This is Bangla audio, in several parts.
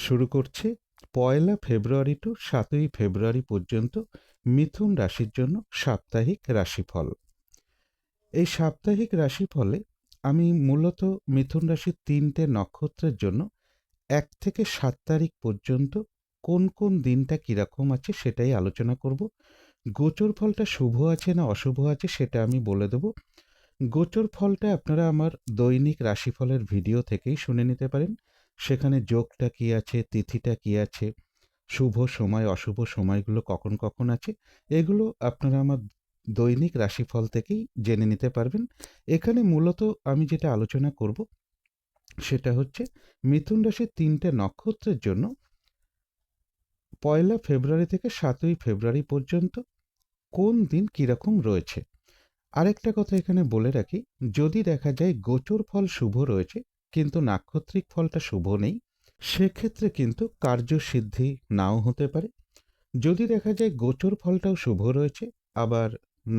শুরু করছি ১লা ফেব্রুয়ারি টু ৭ই ফেব্রুয়ারি পর্যন্ত মিথুন রাশির জন্য সাপ্তাহিক রাশিফল। এই সাপ্তাহিক রাশিফলে আমি মূলত মিথুন রাশির ৩টে নক্ষত্রের জন্য ১ থেকে ৭ তারিখ পর্যন্ত কোন কোন দিনটা কীরকম আছে সেটাই আলোচনা করব। গোচর ফলটা শুভ আছে না অশুভ আছে সেটা আমি বলে দেব। গোচর ফলটা আপনারা আমার দৈনিক রাশিফলের ভিডিও থেকেই শুনে নিতে পারেন। সেখানে যোগটা কী আছে, তিথিটা কী আছে, শুভ সময় অশুভ সময়গুলো কখন কখন আছে, এগুলো আপনারা আমার দৈনিক রাশিফল থেকেই জেনে নিতে পারবেন। এখানে মূলত আমি যেটা আলোচনা করব সেটা হচ্ছে মিথুন রাশির ৩টে নক্ষত্রের জন্য ১লা ফেব্রুয়ারি থেকে ৭ই ফেব্রুয়ারি পর্যন্ত কোন দিন কীরকম রয়েছে। আরেকটা কথা এখানে বলে রাখি, যদি দেখা যায় গোচর ফল শুভ রয়েছে কিন্তু নাক্ষত্রিক ফলটা শুভ নেই, সেক্ষেত্রে কিন্তু কার্যসিদ্ধি নাও হতে পারে। যদি দেখা যায় গোচর ফলটাও শুভ রয়েছে আবার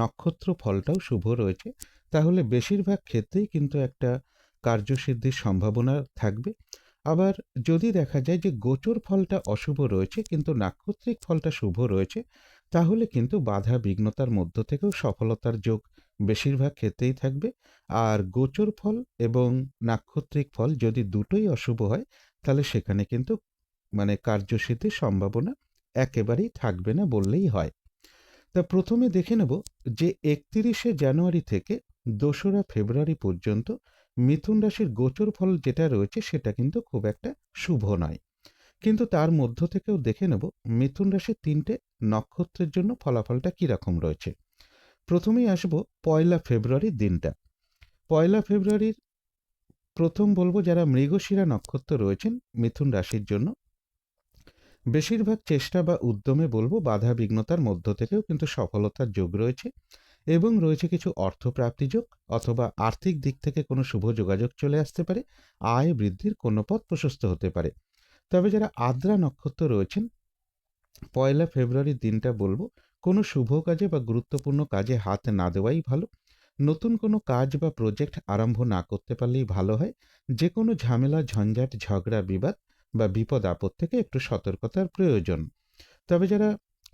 নক্ষত্র ফলটাও শুভ রয়েছে, তাহলে বেশিরভাগ ক্ষেত্রেই কিন্তু একটা কার্যসিদ্ধির সম্ভাবনা থাকবে। আবার যদি দেখা যায় যে গোচর ফলটা অশুভ রয়েছে কিন্তু নাক্ষত্রিক ফলটা শুভ রয়েছে, তাহলে কিন্তু বাধা বিঘ্নতার মধ্য থেকেও সফলতার যোগ বেশিরভাগ ক্ষেত্রেই থাকবে। আর গোচর ফল এবং নাক্ষত্রিক ফল যদি দুটোই অশুভ হয়, তাহলে সেখানে কিন্তু কার্যসিদ্ধির সম্ভাবনা একেবারেই থাকবে না বললেই হয়। তা প্রথমে দেখে নেব যে ৩১শে জানুয়ারি থেকে ২রা ফেব্রুয়ারি পর্যন্ত মিথুন রাশির গোচর ফল যেটা রয়েছে সেটা কিন্তু খুব একটা শুভ নয়। কিন্তু তার মধ্য থেকেও দেখে নেব মিথুন রাশির ৩টে নক্ষত্রের জন্য ফলাফলটা কীরকম রয়েছে। প্রথমেই আসব ১লা ফেব্রুয়ারির দিনটা। ১লা ফেব্রুয়ারির প্রথম বলবো যারা মৃগশিরা নক্ষত্র রয়েছেন মিথুন রাশির জন্য, বেশিরভাগ চেষ্টা বা উদ্যমে বলবো বাধা বিঘ্নতার মধ্য থেকেও কিন্তু সফলতার যোগ রয়েছে এবং রয়েছে কিছু অর্থপ্রাপ্তি যোগ অথবা আর্থিক দিক থেকে কোনো শুভ যোগাযোগ চলে আসতে পারে, আয় বৃদ্ধির কোনো পথ প্রশস্ত হতে পারে। তবে যারা আদ্রা নক্ষত্র রয়েছেন ১লা ফেব্রুয়ারির দিনটা বলবো কোনো শুভ কাজে বা গুরুত্বপূর্ণ কাজে হাত না দেওয়াই ভালো। নতুন কোনো কাজ বা প্রজেক্ট আরম্ভ না করতে পারলেই ভালো হয়। যে কোনো ঝামেলা ঝঞ্ঝাট ঝগড়া বিবাদ বা বিপদ আপদ থেকে একটু সতর্কতার প্রয়োজন। তবে যারা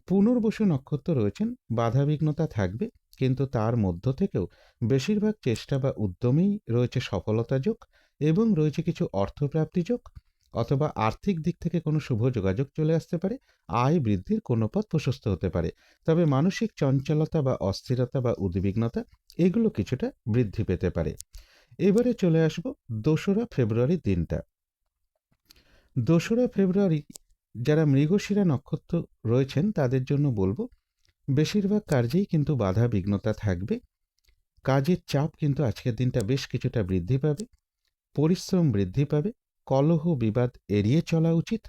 পুনর্বসু নক্ষত্র রয়েছেন বাধাবিঘ্নতা থাকবে, কিন্তু তার মধ্য থেকেও বেশিরভাগ চেষ্টা বা উদ্যমেই রয়েছে সফলতা যোগ এবং রয়েছে কিছু অর্থপ্রাপ্তি যোগ অথবা আর্থিক দিক থেকে কোনো শুভ যোগাযোগ চলে আসতে পারে, আয় বৃদ্ধির কোনো পথ প্রশস্ত হতে পারে। তবে মানসিক চঞ্চলতা বা অস্থিরতা বা উদ্বিগ্নতা এগুলো কিছুটা বৃদ্ধি পেতে পারে। এবারে চলে আসব ২রা ফেব্রুয়ারির দিনটা। ২রা ফেব্রুয়ারি যারা মৃগশিরা নক্ষত্র রয়েছেন তাদের জন্য বলবো বেশিরভাগ কার্যেই কিন্তু বাধা বিঘ্নতা থাকবে। কাজের চাপ কিন্তু আজকের দিনটা বেশ কিছুটা বৃদ্ধি পাবে, পরিশ্রম বৃদ্ধি পাবে, কলহ বিবাদ এড়িয়ে চলা উচিত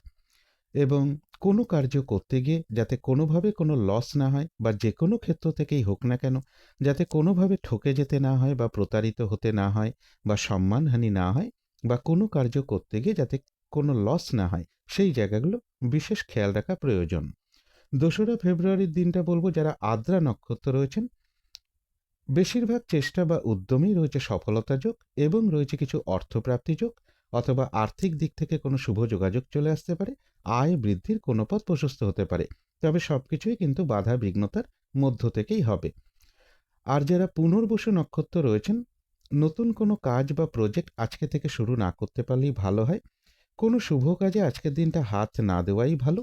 এবং কোনো কার্য করতে গিয়ে যাতে কোনোভাবে কোনো লস না হয় বা যে কোনো ক্ষেত্র থেকেই হোক না কেন যাতে কোনোভাবে ঠকে যেতে না হয় বা প্রতারিত হতে না হয় বা সম্মানহানি না হয় বা কোনো কার্য করতে গিয়ে যাতে কোনো লস না হয়, সেই জায়গাগুলো বিশেষ খেয়াল রাখা প্রয়োজন। ২রা ফেব্রুয়ারির দিনটা বলবো যারা আদ্রা নক্ষত্র রয়েছেন বেশিরভাগ চেষ্টা বা উদ্যমেই রয়েছে সফলতা যোগ এবং রয়েছে কিছু অর্থপ্রাপ্তি যোগ অথবা আর্থিক দিক থেকে কোনো শুভ যোগাযোগ চলে আসতে পারে, আয় বৃদ্ধির কোনো পথ প্রশস্ত হতে পারে। তবে সবকিছুই কিন্তু বাধা বিঘ্নতার মধ্য থেকেই হবে। আর যারা পুনর্বসু নক্ষত্র রয়েছেন নতুন কোনো কাজ বা প্রজেক্ট আজকে থেকে শুরু না করতে পারলেই ভালো হয়। কোনো শুভ কাজে আজকের দিনটা হাত না দেওয়াই ভালো।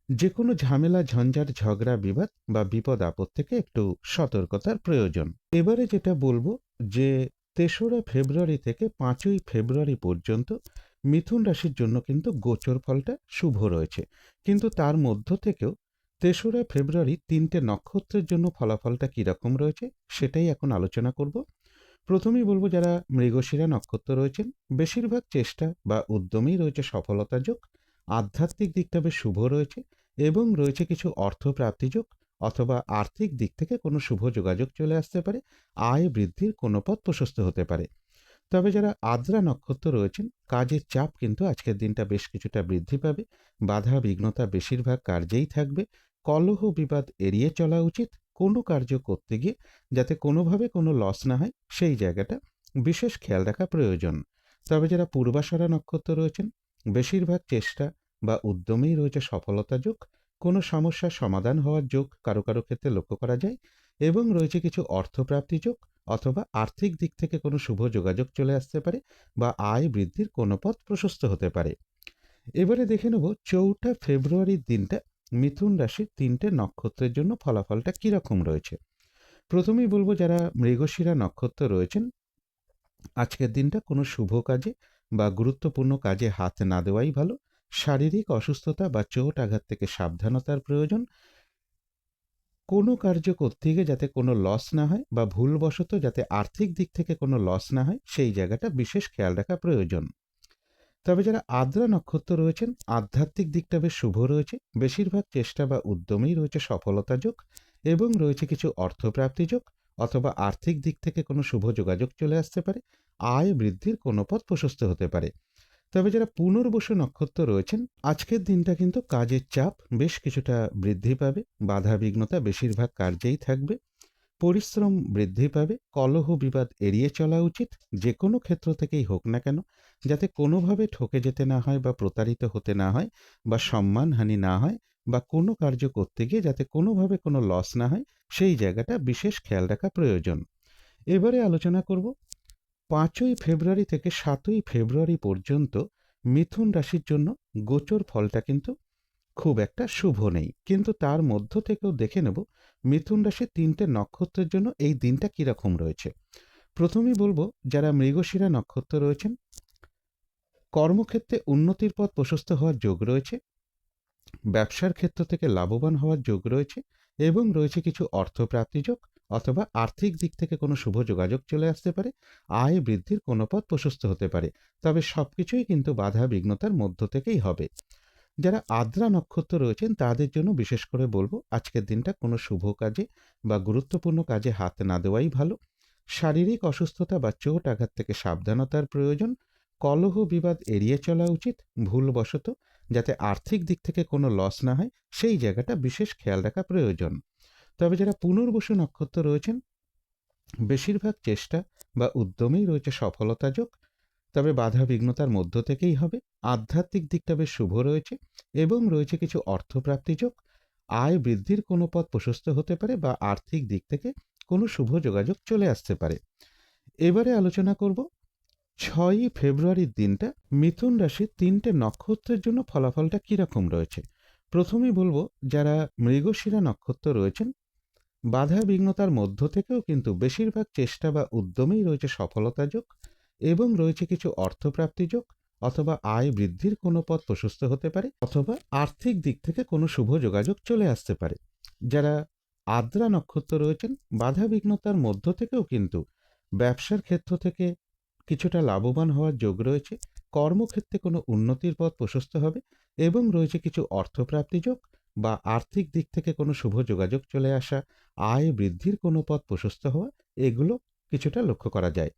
যে কোনো ঝামেলা ঝঞ্ঝাট ঝগড়া বিবাদ বা বিপদ আপদ থেকে একটু সতর্কতার প্রয়োজন। এবারে যেটা বলবো যে ৩রা ফেব্রুয়ারি থেকে ৫ই ফেব্রুয়ারি পর্যন্ত মিথুন রাশির জন্য কিন্তু গোচর ফলটা শুভ রয়েছে, কিন্তু তার মধ্য থেকেও ৩রা ফেব্রুয়ারি ৩টে নক্ষত্রের জন্য ফলাফলটা কীরকম রয়েছে সেটাই এখন আলোচনা করব। প্রথমেই বলবো যারা মৃগশিরা নক্ষত্র রয়েছেন বেশিরভাগ চেষ্টা বা উদ্যমেই রয়েছে সফলতা যোগ, আধ্যাত্মিক দিকটা বেশ শুভ রয়েছে এবং রয়েছে কিছু অর্থপ্রাপ্তি যোগ অথবা আর্থিক দিক থেকে কোনো শুভ যোগাযোগ চলে আসতে পারে, আয় বৃদ্ধির কোনো পথ প্রশস্ত হতে পারে। তবে যারা আদ্রা নক্ষত্র রয়েছেন কাজের চাপ কিন্তু আজকের দিনটা বেশ কিছুটা বৃদ্ধি পাবে, বাধা বিঘ্নতা বেশিরভাগ কার্যেই থাকবে, কলহ বিবাদ এড়িয়ে চলা উচিত, কোনো কার্য করতে গিয়ে যাতে কোনোভাবে কোনো লস না হয় সেই জায়গাটা বিশেষ খেয়াল রাখা প্রয়োজন। তবে যারা পূর্বাষাঢ়া নক্ষত্র রয়েছেন বেশিরভাগ চেষ্টা বা উদ্যমেই রয়েছে সফলতা যোগ, কোনো সমস্যার সমাধান হওয়ার যোগ কারো কারো ক্ষেত্রে লক্ষ্য করা যায়, এবং রয়েছে কিছু অর্থপ্রাপ্তি যোগ অথবা আর্থিক দিক থেকে কোনো শুভ যোগাযোগ চলে আসতে পারে বা আয় বৃদ্ধির কোনো পথ প্রশস্ত হতে পারে। এবারে দেখে নেব 4 ফেব্রুয়ারির দিনটা মিথুন রাশির 3টে নক্ষত্রের জন্য ফলাফলটা কীরকম রয়েছে। প্রথমেই বলবো যারা মৃগশিরা নক্ষত্র রয়েছেন, আজকের দিনটা কোনো শুভ কাজে বা গুরুত্বপূর্ণ কাজে হাত না দেওয়াই ভালো। শারীরিক অসুস্থতা বা চোট আঘাত থেকে সাবধানতার প্রয়োজন। কোনো কার্য করতে গিয়ে যাতে কোনো লস না হয় বা ভুলবশত যাতে আর্থিক দিক থেকে কোনো লস না হয় সেই জায়গাটা বিশেষ খেয়াল রাখা প্রয়োজন। তবে যারা আদ্রা নক্ষত্র রয়েছেন, আধ্যাত্মিক দিকটা বেশ শুভ রয়েছে। বেশিরভাগ চেষ্টা বা উদ্যমেই রয়েছে সফলতা যোগ, এবং রয়েছে কিছু অর্থপ্রাপ্তি যোগ অথবা আর্থিক দিক থেকে কোনো শুভ যোগাযোগ চলে আসতে পারে। আয় বৃদ্ধির কোনো পথ প্রশস্ত হতে পারে। তবে যারা পুনর্বসু নক্ষত্র রয়েছেন, আজকের দিনটা কিন্তু কাজের চাপ বেশ কিছুটা বৃদ্ধি পাবে। বাধা বিঘ্নতা বেশিরভাগ কার্যেই থাকবে। পরিশ্রম বৃদ্ধি পাবে। কলহ বিবাদ এড়িয়ে চলা উচিত, যে কোনো ক্ষেত্র থেকেই হোক না কেন, যাতে কোনোভাবে ঠকে যেতে না হয় বা প্রতারিত হতে না হয় বা সম্মানহানি না হয় বা কোনো কার্য করতে গিয়ে যাতে কোনোভাবে কোনো লস না হয় সেই জায়গাটা বিশেষ খেয়াল রাখা প্রয়োজন। এবারে আলোচনা করব 5 ফেব্রুয়ারি থেকে 7 ফেব্রুয়ারি পর্যন্ত মিথুন রাশির জন্য গোচর ফলটা কিন্তু খুব একটা শুভ নেই, কিন্তু তার মধ্য থেকেও দেখে নেব মিথুন রাশির 3টে নক্ষত্রের জন্য এই দিনটা কিরকম রয়েছে। প্রথমেই বলবো যারা মৃগশিরা নক্ষত্র রয়েছেন, কর্মক্ষেত্রে উন্নতির পথ প্রশস্ত হওয়ার যোগ রয়েছে। ব্যবসার ক্ষেত্র থেকে লাভবান হওয়ার যোগ রয়েছে, এবং রয়েছে কিছু অর্থপ্রাপ্তি যোগ অথবা আর্থিক দিক থেকে কোনো শুভ যোগাযোগ চলে আসতে পারে। আয় বৃদ্ধির কোনো পথ প্রশস্ত হতে পারে। তবে সবকিছুই কিন্তু বাধা বিঘ্নতার মধ্য থেকেই হবে। যারা আদ্রা নক্ষত্র রয়েছেন তাদের জন্য বিশেষ করে বলবো আজকের দিনটা কোনো শুভ কাজে বা গুরুত্বপূর্ণ কাজে হাত না দেওয়াই ভালো। শারীরিক অসুস্থতা বা চোট আঘাত থেকে সাবধানতার প্রয়োজন। কলহ বিবাদ এড়িয়ে চলা উচিত। ভুলবশত যাতে আর্থিক দিক থেকে কোনো লস না হয় সেই জায়গাটা বিশেষ খেয়াল রাখা প্রয়োজন। তবে যারা পুনর্বসু নক্ষত্র রয়েছেন, বেশিরভাগ চেষ্টা বা উদ্যমেই রয়েছে সফলতা যোগ, তবে বাধা বিঘ্নতার মধ্য থেকেই হবে। আধ্যাত্মিক দিকটা বেশ শুভ রয়েছে, এবং রয়েছে কিছু অর্থপ্রাপ্তি যোগ। আয় বৃদ্ধির কোনো পথ প্রশস্ত হতে পারে বা আর্থিক দিক থেকে কোনো শুভ যোগাযোগ চলে আসতে পারে। এবারে আলোচনা করব 6 ফেব্রুয়ারির দিনটা মিথুন রাশির 3টে নক্ষত্রের জন্য ফলাফলটা কীরকম রয়েছে। প্রথমেই বলবো যারা মৃগশিরা নক্ষত্র রয়েছেন, বাধা বিঘ্নতার মধ্য থেকেও কিন্তু বেশিরভাগ চেষ্টা বা উদ্যমেই রয়েছে সফলতা যোগ, এবং রয়েছে কিছু অর্থপ্রাপ্তি যোগ অথবা আয় বৃদ্ধির কোনো পথ প্রশস্ত হতে পারে অথবা আর্থিক দিক থেকে কোনো শুভ যোগাযোগ চলে আসতে পারে। যারা আদ্রা নক্ষত্র রয়েছেন, বাধা বিঘ্নতার মধ্য থেকেও কিন্তু ব্যবসার ক্ষেত্র থেকে কিছুটা লাভবান হওয়ার যোগ রয়েছে। কর্মক্ষেত্রে কোনো উন্নতির পথ প্রশস্ত হবে, এবং রয়েছে কিছু অর্থপ্রাপ্তি যোগ বা আর্থিক দিক থেকে কোনো শুভ যোগাযোগ চলে আসা, আয় বৃদ্ধির কোনো পথ প্রশস্ত হওয়া, এগুলো কিছুটা লক্ষ্য করা যায়।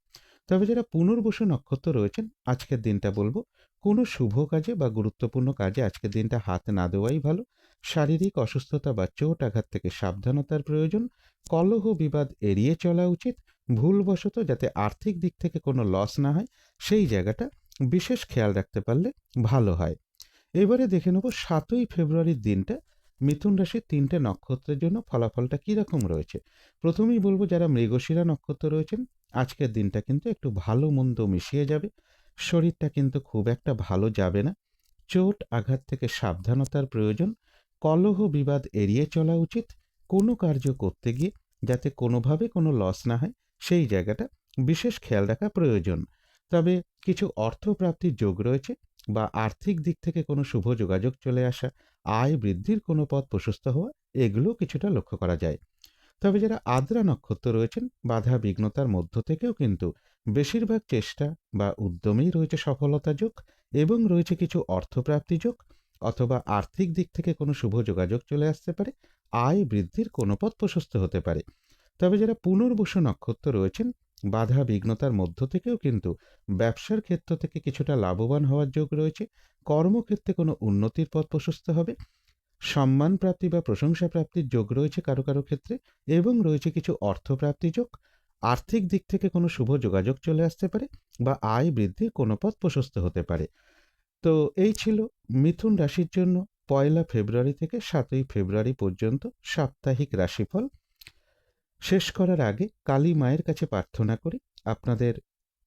তবে যারা পুনর্বসু নক্ষত্র রয়েছেন, আজকের দিনটা বলবো কোনো শুভ কাজে বা গুরুত্বপূর্ণ কাজে আজকের দিনটা হাত না দেওয়াই ভালো। শারীরিক অসুস্থতা বা চোট আঘাত থেকে সাবধানতার প্রয়োজন। কলহ বিবাদ এড়িয়ে চলা উচিত। ভুলবশত যাতে আর্থিক দিক থেকে কোনো লস না হয় সেই জায়গাটা বিশেষ খেয়াল রাখতে পারলে ভালো হয়। এবারে দেখে নেব 7 ফেব্রুয়ারির দিনটা মিথুন রাশির 3টে নক্ষত্রের জন্য ফলাফলটা কীরকম রয়েছে। প্রথমেই বলবো যারা মৃগশিরা নক্ষত্র রয়েছেন, আজকের দিনটা কিন্তু একটু ভালো মন্দ মিশিয়ে যাবে। শরীরটা কিন্তু খুব একটা ভালো যাবে না। চোট আঘাত থেকে সাবধানতার প্রয়োজন। কলহ বিবাদ এড়িয়ে চলা উচিত। কোনো কার্য করতে গিয়ে যাতে কোনোভাবে কোনো লস না হয় সেই জায়গাটা বিশেষ খেয়াল রাখা প্রয়োজন। তবে কিছু অর্থপ্রাপ্তির যোগ রয়েছে বা আর্থিক দিক থেকে কোনো শুভ যোগাযোগ চলে আসা, আয় বৃদ্ধির কোনো পথ প্রশস্ত হওয়া, এগুলো কিছুটা লক্ষ্য করা যায়। তবে যারা আদ্রা নক্ষত্র রয়েছেন, বাধা বিঘ্নতার মধ্য থেকেও কিন্তু বেশিরভাগ চেষ্টা বা উদ্যমেই রয়েছে সফলতা যোগ, এবং রয়েছে কিছু অর্থপ্রাপ্তি যোগ অথবা আর্থিক দিক থেকে কোনো শুভ যোগাযোগ চলে আসতে পারে। আয় বৃদ্ধির কোনো পথ প্রশস্ত হতে পারে। তবে যারা পুনর্বসু নক্ষত্র রয়েছেন, বাধা বিঘ্নতার মধ্য থেকেও কিন্তু ব্যবসার ক্ষেত্র থেকে কিছুটা লাভবান হওয়ার যোগ রয়েছে। কর্মক্ষেত্রে কোনো উন্নতির পথ প্রশস্ত হবে। সম্মান প্রাপ্তি বা প্রশংসা প্রাপ্তির যোগ রয়েছে কারো কারো ক্ষেত্রে, এবং রয়েছে কিছু অর্থপ্রাপ্তি যোগ। আর্থিক দিক থেকে কোনো শুভ যোগাযোগ চলে আসতে পারে বা আয় বৃদ্ধির কোনো পথ প্রশস্ত হতে পারে। তো এই ছিল মিথুন রাশির জন্য 1 ফেব্রুয়ারি থেকে 7 ফেব্রুয়ারি পর্যন্ত সাপ্তাহিক রাশিফল। শেষ করার আগে কালী মায়ের কাছে প্রার্থনা করি আপনাদের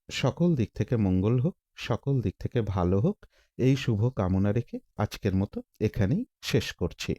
সকল দিক থেকে মঙ্গল হোক, সকল দিক থেকে ভালো হোক, এই শুভ কামনা রেখে আজকের মতো এখানেই শেষ করছি।